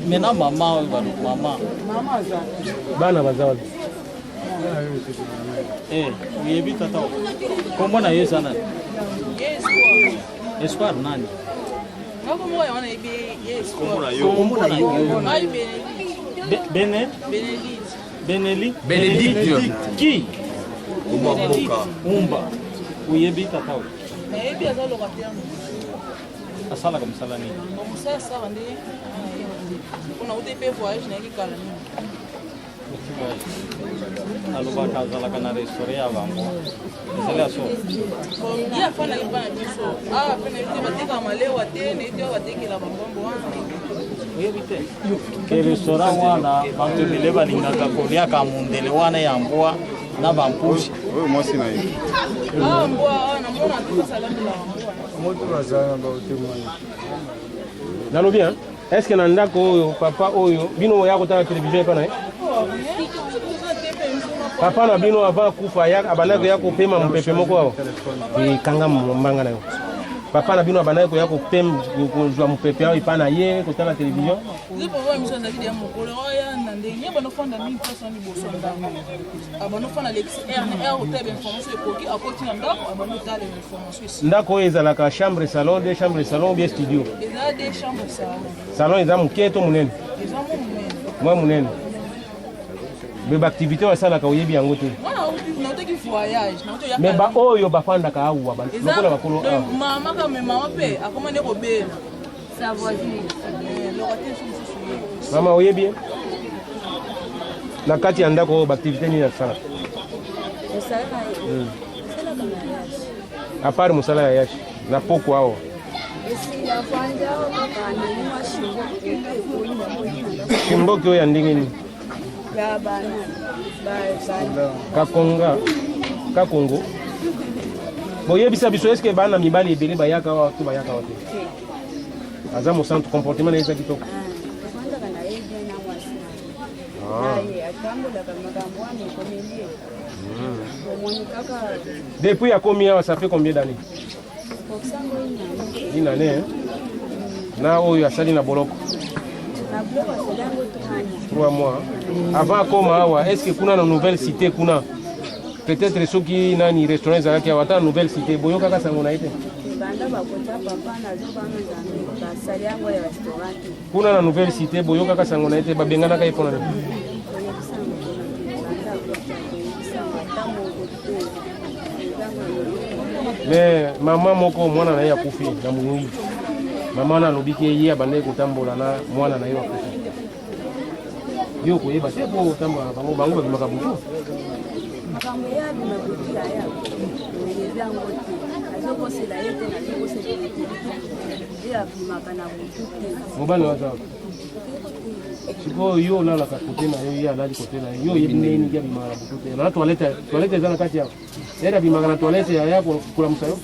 Maintenant maman bana bazao uyebi tata kombo na ye sana espoir nani Benedict qui Umba uyebi tata asala comme ça l'année on a eu des voyages n'est que calme alors va casa la canare storia avant c'est là so il y a pas na biso pena ite batika malewa tene ite batikela bambombo uyebite ke restaurant wana bantu beleba lingaka kolia ka mundele wana ya mbwa na bampushi moi c'est naïf mbwa na mbona tusalama la moto bazana ba utemani nalo bien est-ce que nandako oyo papa oyo bino ya kotala télévision pana papa na bino avant kufa ya abanako ya kopema mpepe moko wao kanga mbanga nayo papa na bino abanako ya kopema kozwa mpepe wao ipana ye kotala télévision zipo wa mission David ya mokolo oya na ndenge bano fonda ni personne boso ndanga abano fana l'ex-RNR hotel information ekoki akoti na ndako abano tala information ndako ezalaka chambre salon des chambres salon bien studio eza des chambres salon eza muketo munene eza munene moi munene beba activité wasalaka oyebi yango te mais ba oyo bafandaka awa lokola bakolo mama kama mama pe akomande kobela sa voisine mama oyebi na kati ya ndako oyo baactivité nini nasala à part mosala ya yashi na poko awa kimboki oyo ya ndenge nini Kakongo. Boyebisa biso est-ce que bana mibali ebele bayaka wa to bayaka wa te. Aza mo centre comportement na eza kitoko. Depuis ya combien ça fait combien d'années? Une année. Na oyo asali na boloko. 3 mois. Avant Koma, est-ce que kuna na nouvelle cité kuna? Peut-être ceux qui nani restaurant ezalaki awata nouvelle cité boyo kaka sango na ite. Banda bakota papa na zobanga zambi basali yango ya restaurant. Kuna na nouvelle cité boyo kaka sango na ite babengana ka ipona. Mais maman moko mwana na ya kufi na munui. Mama na lobiki ye abande kotambola na mwana na yo akufi. Yo ko yeba te ko tambola bango bango ba makabuto. Makambo ya bi mabuti ya ya. Yeza ngote. Azoko sela yete na zoko sela yete. Ya bi makana butu. Mobali wa zao. Siko yo la ka kote na yo ya la kote na yo yebine ni ya bi makabuto. Na toilette zana kati yao. Era bi makana toilette ya yako kula msayo.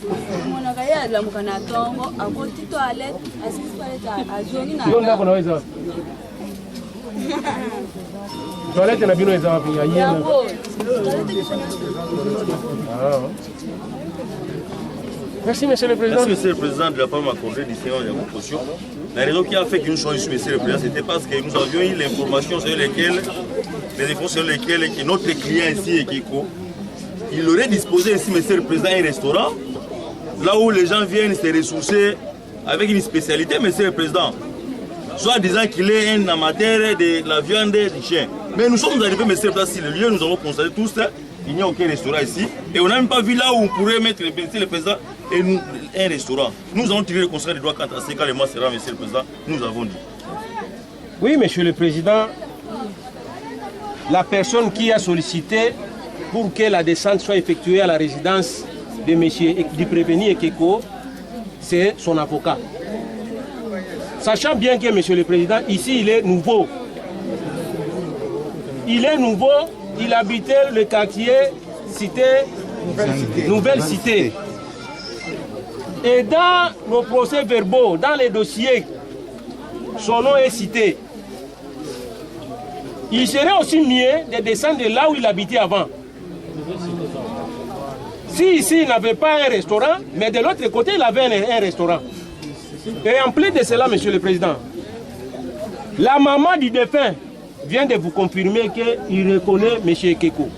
Mwana kaya la mkana tongo akoti toilette asisi toilette azoni na. Yo ndako naweza. Toilette na bino eza wapi ya yena. Merci Monsieur le Président. Merci Monsieur le Président de la part m'accorder du Sénat de la proposition. La raison qui a fait que nous soyons ici, Monsieur le Président, c'était parce que nous avions eu l'information sur lesquelles, les infos sur lesquelles que notre client ici, Ekiko, il aurait disposé ici, Monsieur le Président, un restaurant, là où les gens viennent se ressourcer avec une spécialité, Monsieur le Président. Soit disant qu'il est un amateur de la viande du chien. Mais nous sommes arrivés, Monsieur le Président, sur le lieu, nous avons constaté tous, il n'y a aucun restaurant ici. Et on n'a même pas vu là où on pourrait mettre Monsieur le Président et nous, un restaurant. Nous avons tiré le conseil de droit quant à ce quand le mois sera, Monsieur le Président, nous avons dit. Oui, Monsieur le Président, la personne qui a sollicité pour que la descente soit effectuée à la résidence de Monsieur du prévenu Ekeko, c'est son avocat. Sachant bien que, Monsieur le Président, ici, il est nouveau. Il est nouveau, il habitait le quartier cité, Nouvelle Cité. Et dans nos procès-verbaux, dans les dossiers, son nom est cité. il serait aussi mieux de descendre de là où il habitait avant. Si ici il n'avait pas un restaurant, mais de l'autre côté il avait un restaurant. Et en plus de cela, Monsieur le Président, la maman du défunt vient de vous confirmer qu'il reconnaît M. Ekeko.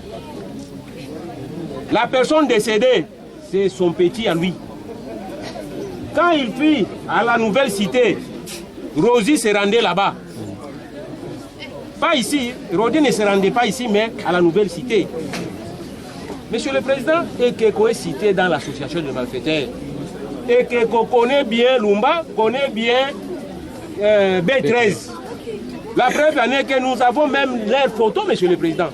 La personne décédée, c'est son petit à lui. Quand il fut à la nouvelle cité, Rosie se rendait là-bas. Pas ici, Rosie ne se rendait pas ici, mais à la nouvelle cité. Monsieur le Président, Ekeko est cité dans l'association de malfaiteurs. Ekeko connaît bien Lumba, connaît bien B13. La preuve en est que nous avons même leurs photos, Monsieur le Président.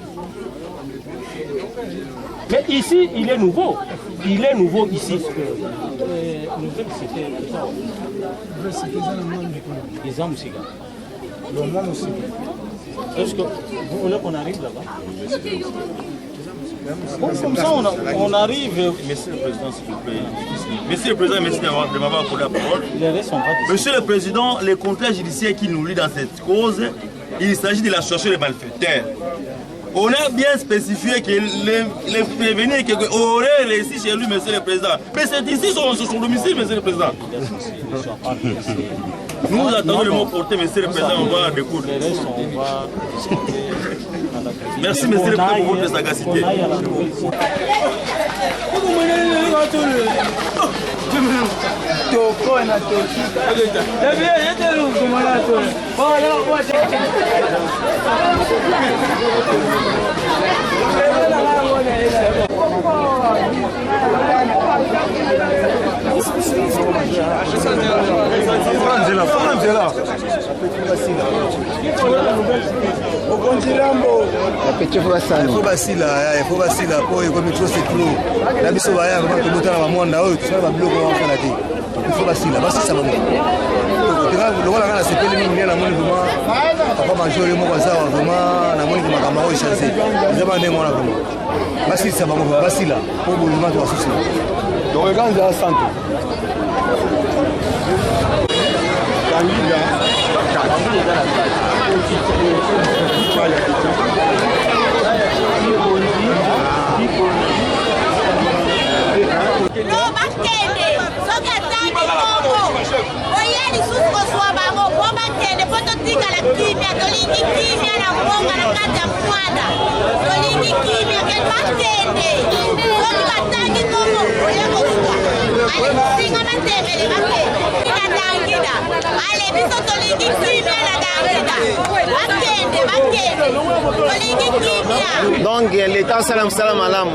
Mais ici, il est nouveau. Il est nouveau ici. Est-ce vous voulez qu'on arrive là-bas? Bon, comme ça, on arrive. Monsieur le Président, s'il vous plaît. Monsieur le Président, merci de m'avoir accordé la parole. Monsieur le Président, le contrat judiciaire qui nous lie dans cette cause, il s'agit de l'association des malfaiteurs. On a bien spécifié que les prévenus auraient réussi chez lui, Monsieur le Président. Mais c'est ici son domicile, Monsieur le Président. Nous attendons le mot porté, Monsieur le Président, on va découdre. Merci, Monsieur le Président, pour votre sagacité. Donc l'État salam salam alam.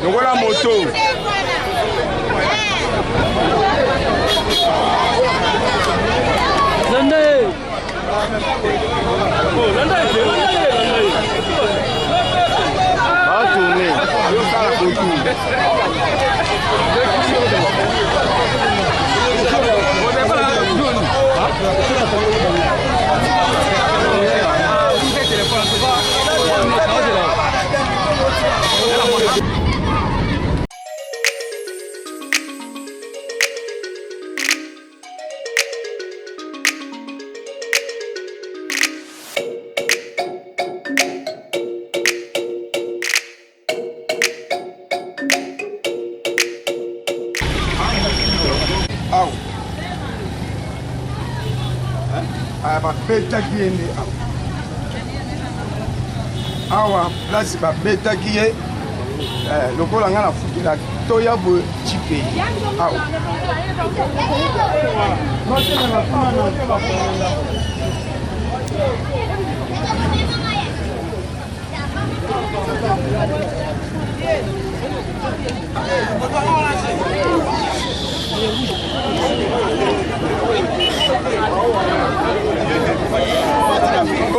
Voilà moto. babetaki ye nde awa place babetaki ye lokola nga na fukila toya boye cipe awa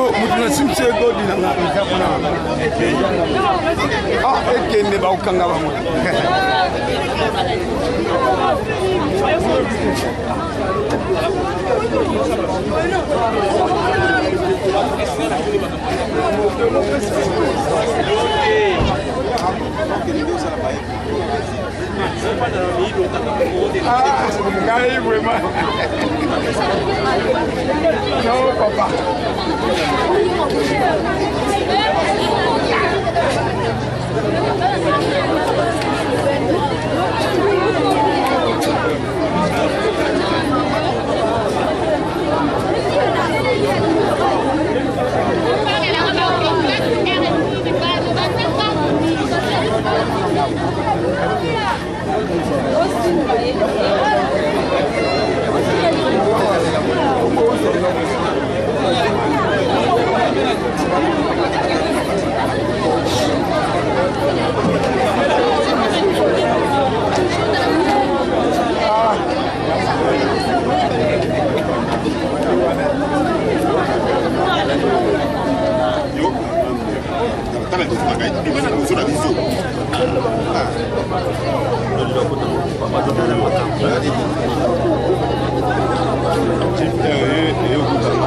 Oh, mutu na basimisi egodi nanga eza mpona ekende baokanga bango Ngai vraiment. Non, papa.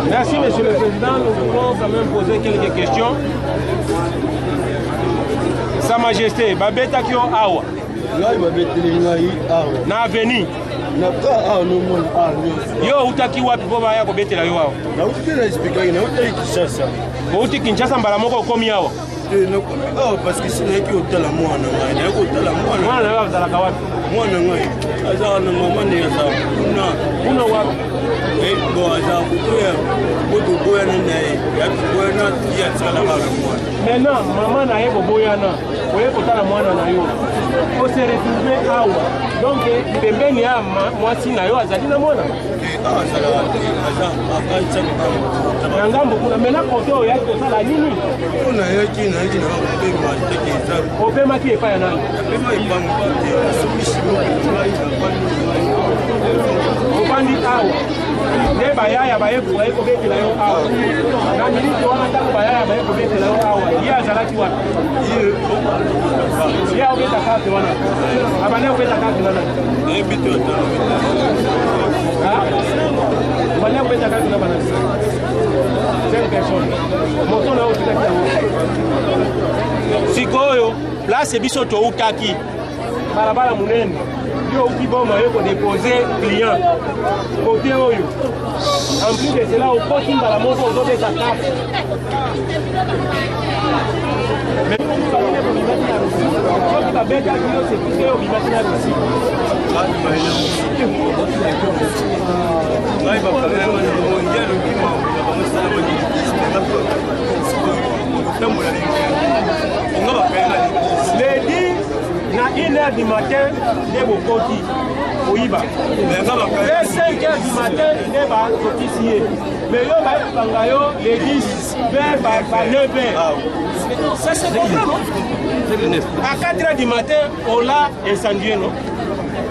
Merci, Monsieur le Président. Nous voulons quand même poser quelques questions. Sa Majesté, Babeta Kyo Awa. Na aveni. Yo utaki wapi boba yako betela yo awa? Na utaki expliquer na utaki Kinshasa. Uti Kinshasa mbala moko komi awa. Oh, parce que si na ki otala mwana ngai, na ko otala mwana. Mwana yo azala kawapi? Mwana ngai. Aza na mama ne aza. Kuna wapi? Bon aza kutoya. Bodo boya na nae. Ya boya na ya tsala ba mwana. Maintenant maman na yebo boya na. Oye kotala mwana na yo. O se retrouver awa. Donc pembeni ya mwasi na yo azali na mwana. Azala aza akantsa na ngambo kuna mena koto yaki kosala nini? Kuna yaki na opema tekeza. Opema ki epa ya nani? Opema ipangu te. Sumishimo opandi awa. Ne bayaya bayeku bayeko betela yo awa. Na miniti wana tangu bayaya bayeko betela yo awa. Ye azalaki wapi? Ye obeta kati wana. Abane obeta kati nana. Ebito ta. Abane obeta kati nana bana. 5 personnes. Moto na otika kiyango. Sikoyo place biso to utaki. Barabara munene. Yo ukiboma yo ko déposer client. Côté oyo. En plus de cela, au côté de la moto, on doit être à table. Mais na 1h du matin, de Bokoti, Oiba. Dès 5h du matin, il est sorti ici. Mais yo va bangayo les 10 vers 9h. Ça c'est bon, non? À 4h du matin, on l'a incendié, non?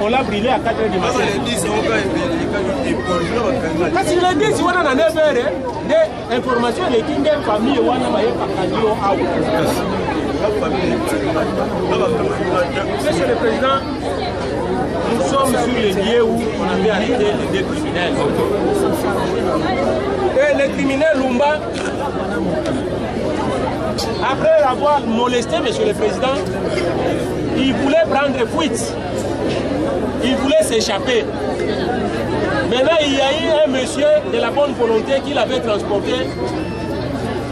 On l'a brûlé à 4h du matin. Parce que les 10, on a 9h, des informations, les Kinder famille, on a maillé Pakandio à Monsieur le Président, nous sommes sur les lieux où on avait arrêté les deux criminels. Et le criminel Lumba, après avoir molesté Monsieur le Président, il voulait prendre fuite. Il voulait s'échapper. Maintenant, il y a eu un monsieur de la bonne volonté qui l'avait transporté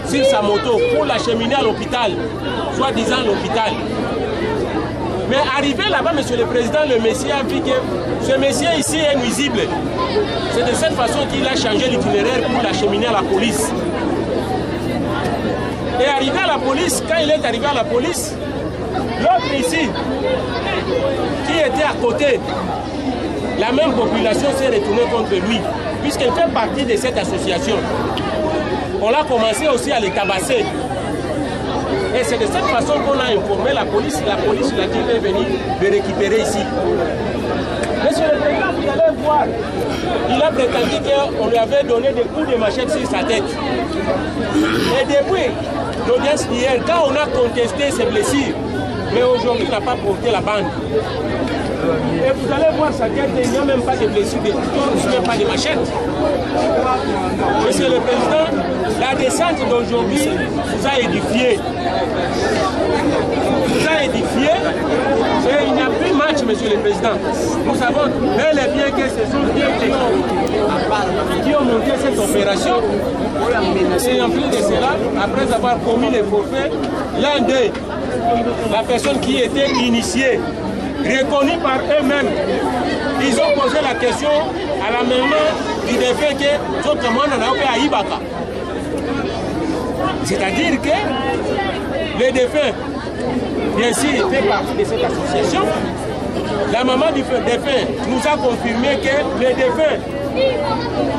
sur sa moto pour l'acheminer à l'hôpital, soi-disant l'hôpital. Mais arrivé là-bas, Monsieur le Président, le Messie a vu que ce Messie ici est nuisible. C'est de cette façon qu'il a changé l'itinéraire pour l'acheminer à la police. Et arrivé à la police, quand il est arrivé à la police, l'autre ici, qui était à côté, la même population s'est retournée contre lui, puisqu'elle fait partie de cette association. On a commencé aussi à les tabasser. Et c'est de cette façon qu'on a informé la police. La police l'a dit est venue le récupérer ici. Monsieur le Président, vous allez voir, il a prétendu qu'on lui avait donné des coups de machette sur sa tête. Et depuis l'audience hier, quand on a contesté ses blessures, mais aujourd'hui il n'a pas porté la bande. Et vous allez voir sa tête, il n'y a même pas de blessures, même pas de machette. Monsieur le Président, la descente d'aujourd'hui vous a édifié. Vous a édifié et il n'y a plus de match, Monsieur le Président. Nous savons bel et bien que ce sont qui ont monté cette opération. Et en plus de cela, après avoir commis les forfaits, l'un d'eux, la personne qui était initiée, reconnue par eux-mêmes, ils ont posé la question à la maman du défunt que Zokamon n'a pas à Ibaka. C'est-à-dire que le défunt, bien sûr, fait partie de cette association. La maman du défunt nous a confirmé que le défunt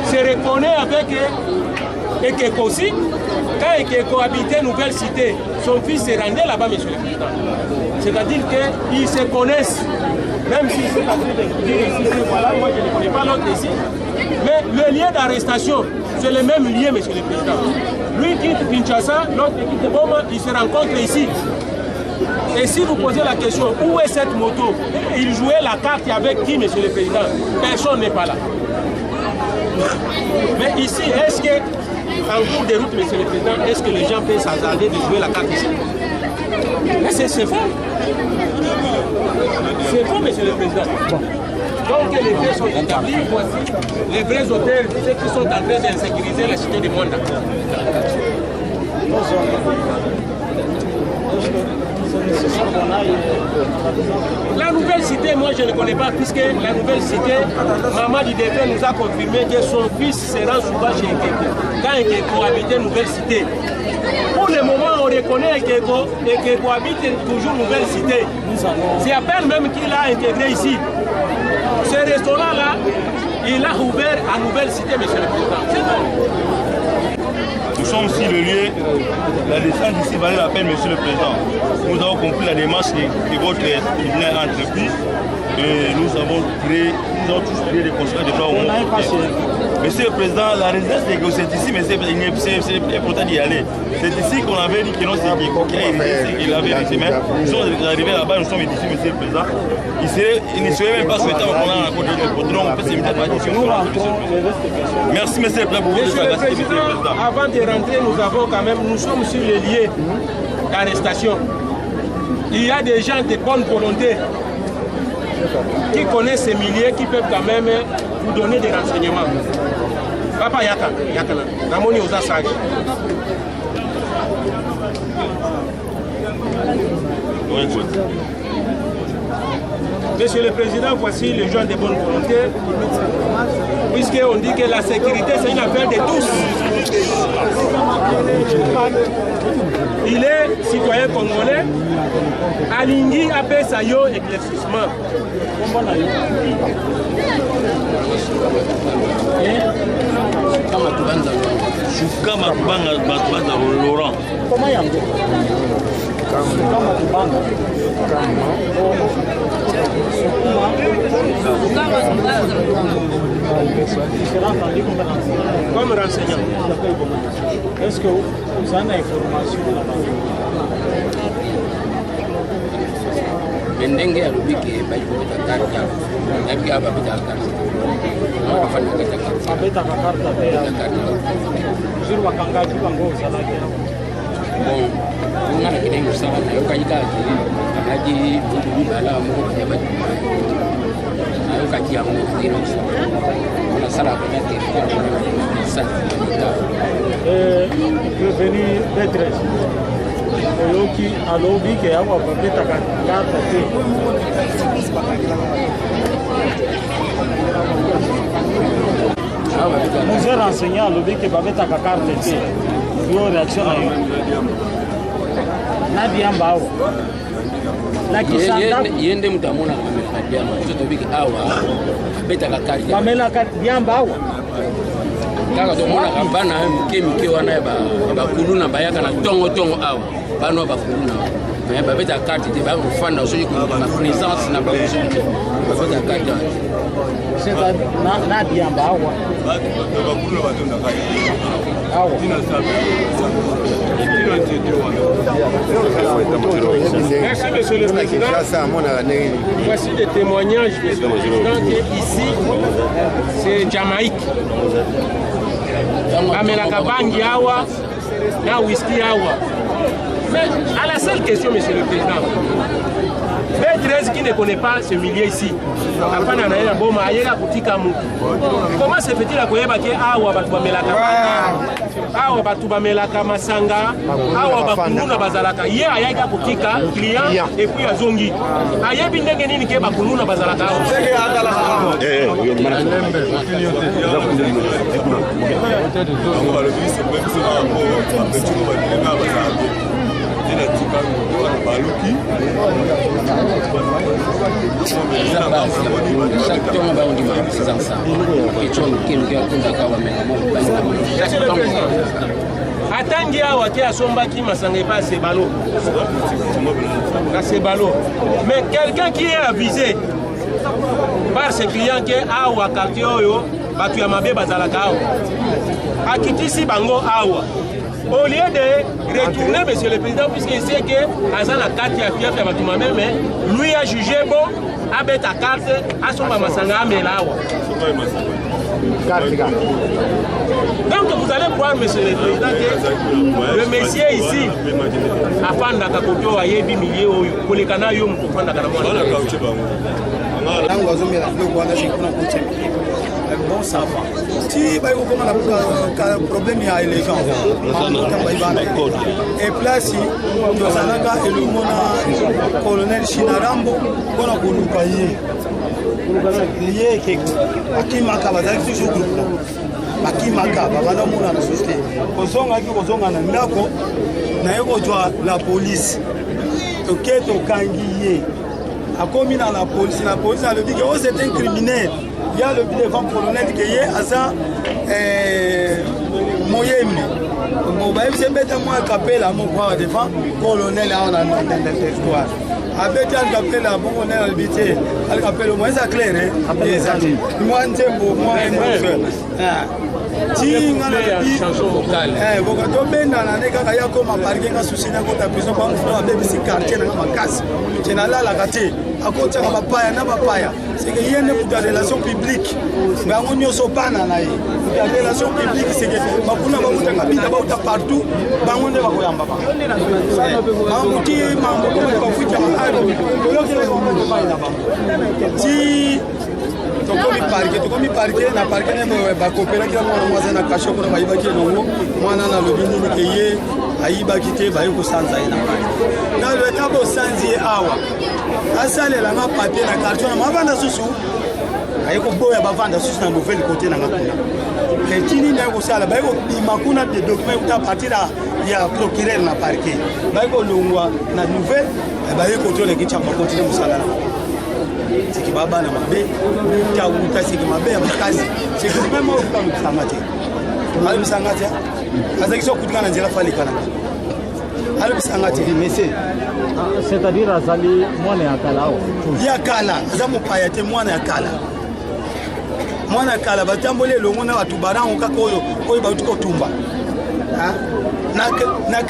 se reconnaît avec Ekeko aussi. Quand Ekeko habitait Nouvelle Cité, son fils s'est rendu là-bas, Monsieur le Président. C'est-à-dire qu'ils se connaissent, même si c'est pas de dire ici, voilà, moi je ne connais pas l'autre ici. Mais le lien d'arrestation, c'est le même lien, Monsieur le Président. Lui quitte Kinshasa, l'autre quitte Boma, ils se rencontrent ici. Et si vous posez la question, où est cette moto? Il jouait la carte avec qui, Monsieur le Président? Personne n'est pas là. Mais ici, est-ce que, en cours de route, Monsieur le Président, est-ce que les gens peuvent s'attarder de jouer la carte ici? C'est faux. C'est faux, Monsieur le Président. Donc les faits sont établis, voici les vrais auteurs, ceux qui sont en train d'insécuriser la cité du monde. La nouvelle cité, moi je ne connais pas, puisque la nouvelle cité, maman du défunt nous a confirmé que son fils se rend souvent chez Ekeko. Quand Ekeko habitait nouvelle cité. Pour le moment, on reconnaît Ekeko habite toujours nouvelle cité. C'est à peine même qu'il a intégré ici. Ce restaurant-là, il a ouvert à Nouvelle Cité, Monsieur le Président. Nous sommes aussi le lieu, la descente ici valait la peine, Monsieur le Président. Nous avons compris la démarche que votre tribunal a entreprise et nous avons tous créé des conséquences de droit au monde. Monsieur le Président, la résidence c'est ici, mais c'est important d'y aller. C'est ici qu'on avait dit que non, c'est qu'il avait dit, mais nous sommes arrivés là-bas, nous sommes ici, Monsieur le Président. Il ne serait même pas souhaitable qu'on a rencontré notre côté, donc on peut s'imiter à la question. Merci, Monsieur le Président, pour votre sagacité, Monsieur le Président. Avant de rentrer, nous sommes sur les lieux d'arrestation. Il y a des gens de bonne volonté qui connaissent ces milieux, qui peuvent quand même vous donner des renseignements. Papa Yakana, Ramoni Ozasage. Monsieur le Président, voici les gens de bonne volonté, puisqu'on dit que la sécurité c'est une affaire de tous. Il est citoyen congolais, Alingui Apesayo éclaircissement. Kama Kubanga Laurent. Comme renseignant. Est-ce que vous avez une information Ndenge ya lubiki bai kubeta karta nabi aba bita karta afanya karta abeta karta tera zuru wakangaji bango salaki bon ngana kidengo sana yo kayika aji bubu bala mo ko yaba ayo kakia mo kiro na sala ko na te sa venir Betres Oyoki alobi ke awa babeta karta te nous a renseigné alobi ke babeta karta te yo réaction na yo nadi ambao la kisanda yende mutamona amefadia mtoto biki awa beta karta bamela karta ambao kaka tomona kabana mke wana ba kuluna bayaka na tongo awa bano ba kuluna mais ba beta carte te ba kufanda soki ko na présence na ba soki ba beta carte c'est na diamba awa ba kuluna ba tonda kai awa Merci, monsieur le président. Voici des témoignages, monsieur le président, ici, c'est Jamaïque. Amelaka bangi awa, na whisky awa. Mais à la seule question, monsieur le président, B13 qui ne connaît pas ce milieu ici, comment se fait-il que awa batubamelaka awa batubamelaka masanga awa bakuluna bazalaka ye ayaka kutika client et puis azongi ayebi ndenge nini ke bakuluna bazalaka atangi awa ke asombaki masanga pas sebalo sebalo mais quelqu'un qui est avisé par ses clients que awa quartier oyo batu ya mabe bazalaka awa akitisi bango awa. Au lieu de retourner, monsieur le président, puisqu'il sait que Azana Kati a fief mais lui a jugé bon, a bête à carte, à son Masanga Melawa. Donc vous allez voir, monsieur le président, que le messier ici, afin d'Akakoto, a yebi milliers pour les canayums pour prendre la bon ça va. Si bah il problème il y a élégant. Et place nous salaka et le mona colonel Chinarambo on a connu payer. Lié que akimaka bazali toujours groupe. Akimaka babana mona na société. Kozonga na ndako na yoko jwa la police. Toketo kangiye. A commis dans la police a dit que c'est un criminel. Il y a le devant colonel qui est à ça Moyemi. Bon, bah, c'est bête à moi capé là, mon point devant colonel en l'histoire. Avec un capé là, bon, on est habité. Elle appelle au moins ça clair, hein. Moi, c'est pour moi, si on a une chanson vocale, vous tombez dans l'année quand il y a comme un parking à souci dans la prison, on va faire des quartiers dans la casse. C'est là la gâté. À côté de la paille, n'a pas paille. C'est qu'il y a une relation publique. Mais on n'y a pas dans la relation publique, c'est que on a partout. On est si tokomi parke na parke ne ba kopera kila mwana mwaza na kasho kuna baiba ke longo mwana na lobini ni keye ayiba kite ba yuko sanza ina na le tabo sanzi awa asale la ma papier na carton ma vanda susu ayiko boya ba vanda susu na nouvelle côté na ngakuna ke tini na ko sala ba yuko makuna de document ta partir ya procureur na parke ba yuko longwa na nouvelle ba yuko to le kicha ma continuer musala c'est que baba na mabe ta uta c'est que mabe ya makazi c'est que même au temps de samate ali msangate azaki so kutikana nzela fali kana ali msangate message c'est-à-dire azali mwana ya kala ya kala zamu payate mwana ya kala batambole longo na watu barango kakoyo koyo batuko tumba ha na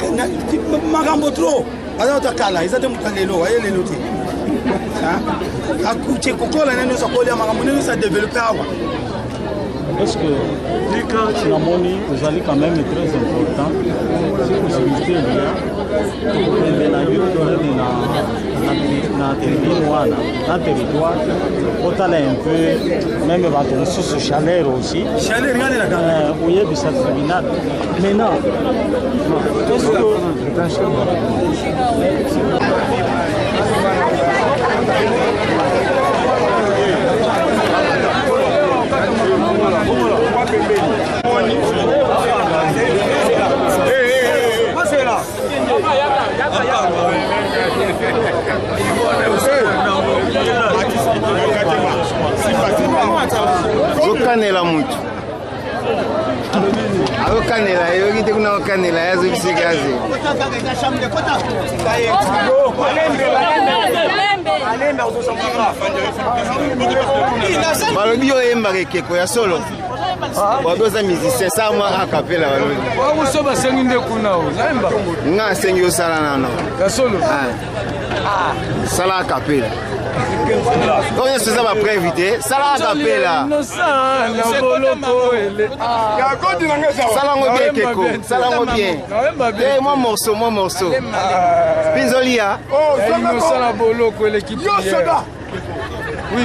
magambo tro azata kala izate mkalelo ayelelo ti akuche kokola neno sakolia makambo neno sa développer awa. Est-ce que vu que Chinamoni vous allez quand même très important si possibilité il y a na territoire otala un peu même votre source chaleur aussi chaleur regardez là oui bisa tribunal maintenant est-ce que Okanela mutu okanela yogite kuna okanela yazo bisikaze balobi oyemba kekeko ya solo Wadoza musicien ça moi a capella walobi. Wa so ba sengi nde kuna o. Naimba. Nga sengi o sala na no. Ya solo. Sala a capella. Quand on se va préviter, sala a capella. No sa na boloko ele. Ya kodi na ngeza. Sala ngo bien keko. Sala ngo bien. Eh mon morceau. Pinzolia. Oh, no sala boloko ele qui. Yo soda. Oui.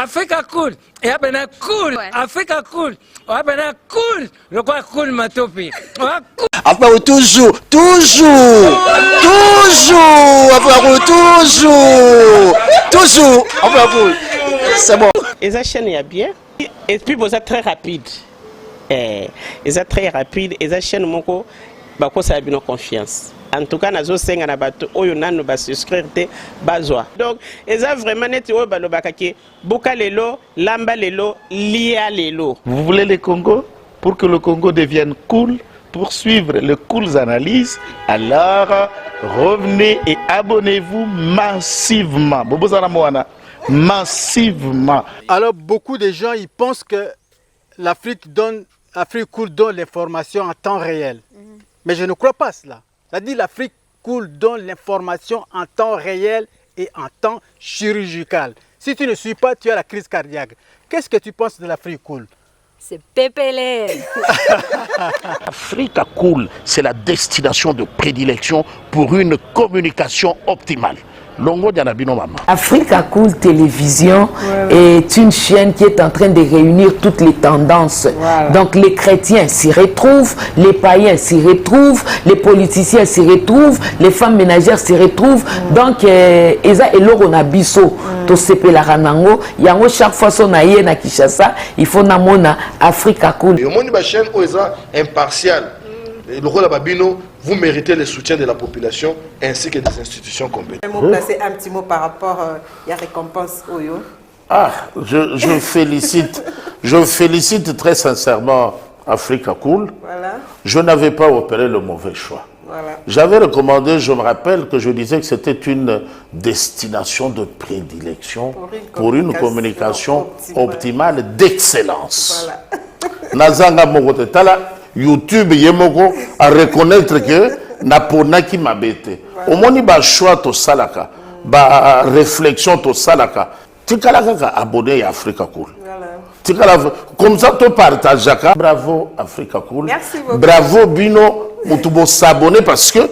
Africa cool, et abena cool, Africa cool, abena cool, le quoi cool matopi. Après toujours, après cool. C'est bon. Et ça chaîne est bien. Et puis vous êtes très rapide. Et ça très rapide. Et ça chaîne moko, bah quoi ça a bien confiance. En tout cas, nazo senga na bato oyo nanu ba souscrire te bazwa. Donc, eza vraiment neti oyo balobaka ke boka lelo, lamba lelo, lia lelo. Vous voulez le Congo pour que le Congo devienne cool, pour suivre les cool analyses, alors revenez et abonnez-vous massivement. Massivement. Alors beaucoup de gens ils pensent que l'Afrique cool donne l'information en temps réel. Mais je ne crois pas cela. C'est-à-dire l'Afrique cool donne l'information en temps réel et en temps chirurgical. Si tu ne suis pas, tu as la crise cardiaque. Qu'est-ce que tu penses de l'Afrique cool? C'est pépélé. Africa Cool, c'est la destination de prédilection pour une communication optimale. Longo Dianabino Maman. Africa Cool Télévision est une chaîne qui est en train de réunir toutes les tendances. Donc les chrétiens s'y retrouvent, les païens s'y retrouvent, les politiciens s'y retrouvent, les femmes ménagères s'y retrouvent. Donc Eza Eloro na biso to sepela ranango yango chaque fois son aye na Kinshasa, il faut namona Africa Cool. Et au monde de la chaîne Oeza impartial. Le rôle de Babino, vous méritez le soutien de la population ainsi que des institutions compétentes. Je vais placer un petit mot par rapport à la récompense Oyo. Ah, je félicite très sincèrement Africa Cool. Voilà. Je n'avais pas opéré le mauvais choix. Voilà. J'avais recommandé, je me rappelle que je disais que c'était une destination de prédilection pour une communication optimale d'excellence. Voilà. Nazanga Mogote Tala, YouTube Yemoko à reconnaître que Naponaki m'a bêté. Au moins, il y a choix to salaka, ba réflexion to salaka. Tu as abonné à Africa Cool. Comme ça, tu partages. Bravo Africa Cool. Merci beaucoup. Bravo Bino, tu s'abonner parce que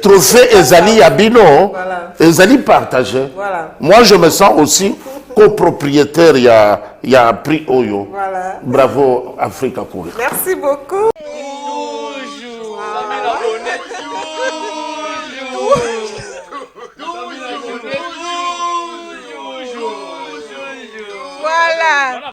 trophée Ezali à Bino, Ezali partagé. Voilà. Moi, je me sens aussi copropriétaire, il y a prix Oyo. Voilà. Bravo Africa Cool. Merci beaucoup. Voilà.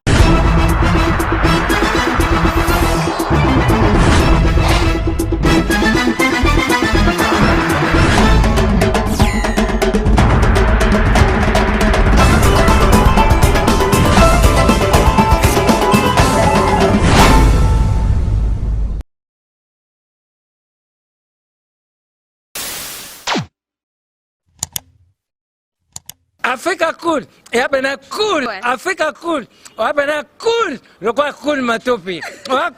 Africa Cool, et abena cool, Africa Cool, abena cool, le quoi cool matopi. Enfin,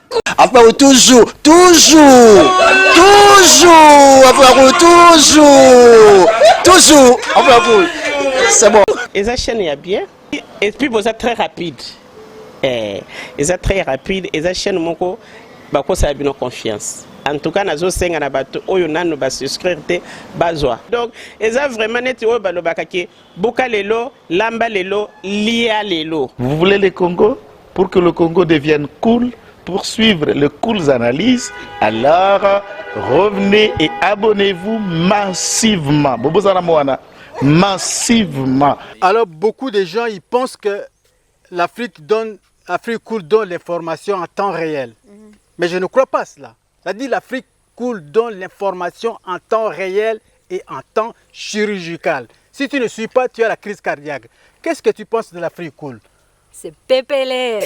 toujours, enfin, c'est bon. Et ça chaîne est bien, et puis vous êtes très rapide. Et ça très rapide, et ça chaîne mon co, bah quoi ça a bien confiance. En tout cas, nazo senga na bato oyo nanu ba souscrire te bazwa. Donc, eza vraiment net oyo ba lobakaki boka lelo, lamba lelo, lia lelo. Vous voulez le Congo? Pour que le Congo devienne cool, pour suivre les cool analyses, alors revenez et abonnez-vous massivement. Bobozana Moana, massivement. Alors beaucoup de gens ils pensent que l'Afrique Cool donne l'information en temps réel. Mais je ne crois pas cela. C'est-à-dire l'Afrique Cool donne l'information en temps réel et en temps chirurgical. Si tu ne suis pas, tu as la crise cardiaque. Qu'est-ce que tu penses de l'Afrique Cool? C'est PPLR.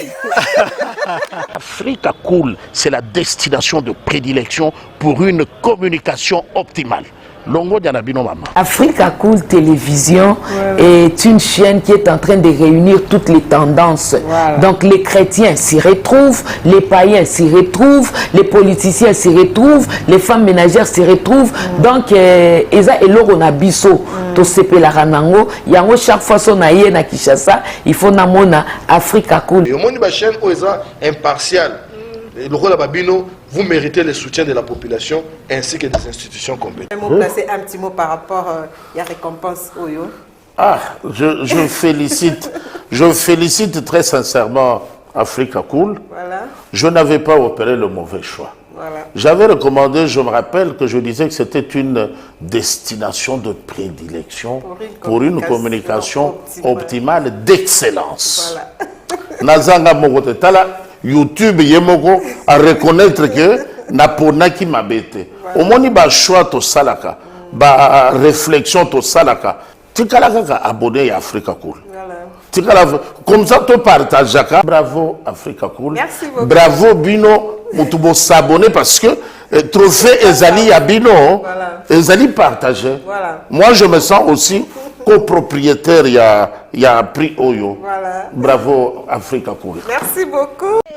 Africa Cool, c'est la destination de prédilection pour une communication optimale. Longo Dianabino Maman. Africa Cool Télévision est une chaîne qui est en train de réunir toutes les tendances. Donc les chrétiens s'y retrouvent, les païens s'y retrouvent, les politiciens s'y retrouvent, les femmes ménagères s'y retrouvent. Donc Eza Eloro na biso to sepela ranango yango chaque fois son aye na Kinshasa, il faut namona Africa Cool. Et au monde de la chaîne Oeza impartial. Le rôle de Babino, vous méritez le soutien de la population ainsi que des institutions compétentes. Je vais placer un petit mot par rapport à la récompense Oyo. Ah, je félicite très sincèrement Africa Cool. Voilà. Je n'avais pas opéré le mauvais choix. Voilà. J'avais recommandé, je me rappelle que je disais que c'était une destination de prédilection pour une communication optimale d'excellence. Voilà. Nazanga Mogote Tala, YouTube Yemoko à reconnaître que Naponaki m'a bêté. Au moins, il y a choix to salaka, ba réflexion to salaka. Tu as abonné à Africa Cool. Voilà. Comme ça, tu partages. Bravo Africa Cool. Merci beaucoup. Bravo Bino, tu s'abonner parce que trophée Ezali à Bino, Ezali partagé. Voilà. Moi, je me sens aussi copropriétaire, il y a prix Oyo. Voilà. Bravo Africa Cool. Merci beaucoup. Toujours.